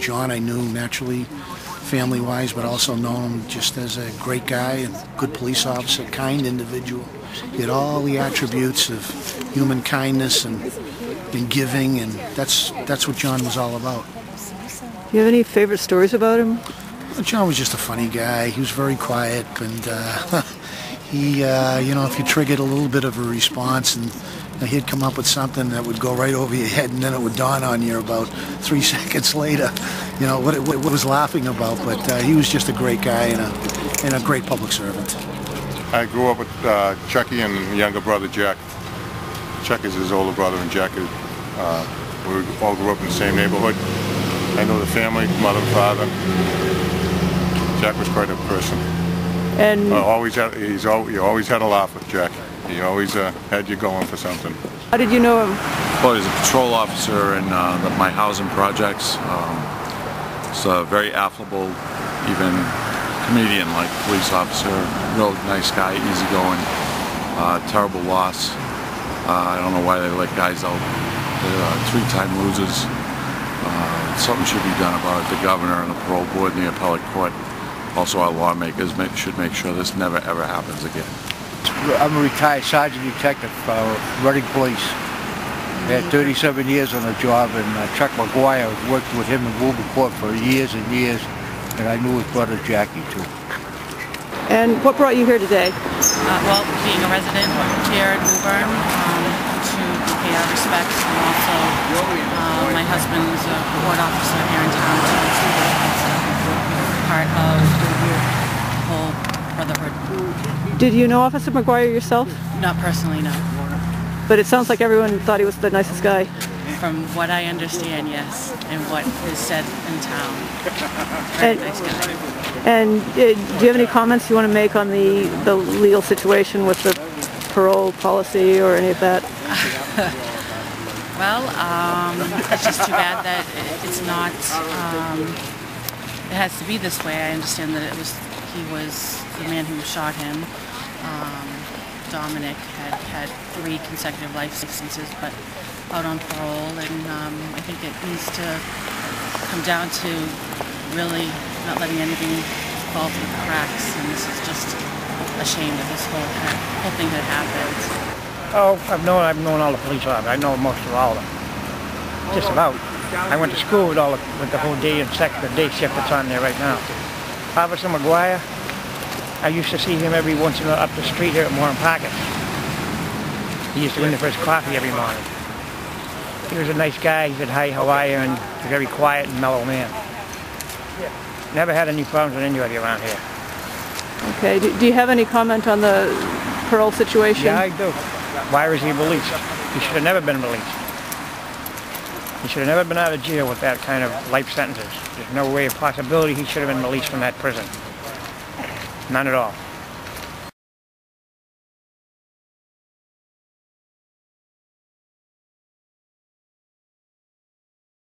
John I knew naturally, family-wise, but also know him just as a great guy and good police officer, kind individual. He had all the attributes of human kindness and giving, and that's what John was all about. Do you have any favorite stories about him? Well, John was just a funny guy. He was very quiet, and he, if you triggered a little bit of a response, and he'd come up with something that would go right over your head, and then it would dawn on you about 3 seconds later, what it was laughing about. But he was just a great guy and a great public servant. I grew up with Chucky and younger brother Jack. Chuck is his older brother, and Jack is, we all grew up in the same neighborhood. I know the family, mother and father. Jack was quite a person. And you always had a laugh with Jack. He always had you going for something. How did you know him? Well, he's a patrol officer in my housing projects. He's a very affable, even comedian, like police officer. Real nice guy, easygoing. Terrible loss. I don't know why they let guys out. They're 3-time losers. Something should be done about it. The governor and the parole board and the appellate court, also our lawmakers, should make sure this never ever happens again. I'm a retired sergeant detective for Reading Police. I had 37 years on the job, and John Maguire worked with him in Wilmington for years and years, and I knew his brother Jackie too. And what brought you here today? Well, being a resident here at D-WOBURN, to pay our respects, and also my husband's a court officer here in town, so it's part of the whole brotherhood. Did you know Officer Maguire yourself? Not personally, no. But it sounds like everyone thought he was the nicest guy. From what I understand, yes, and what is said in town. Very nice guy. And do you have any comments you want to make on the legal situation with the parole policy or any of that? Well, it's just too bad that it's not, it has to be this way. I understand that he was the man who shot him. Dominic had 3 consecutive life sentences, but out on parole, and I think it needs to come down to really not letting anything fall through the cracks, and this is just a shame that this whole thing had happened. Oh, I've known all the police officers. I know most of all of them. Just about. I went to school with the whole day and the day shift that's on there right now. Officer Maguire, I used to see him every once in a while up the street here at Warren Pocket. He used to go in there for his coffee every morning. He was a nice guy. He said, "Hi, how are you?" and a very quiet and mellow man. Never had any problems with anybody around here. Okay. Do you have any comment on the parole situation? Yeah, I do. Why was he released? He should have never been released. He should have never been out of jail with that kind of life sentences. There's no way of possibility he should have been released from that prison. None at all.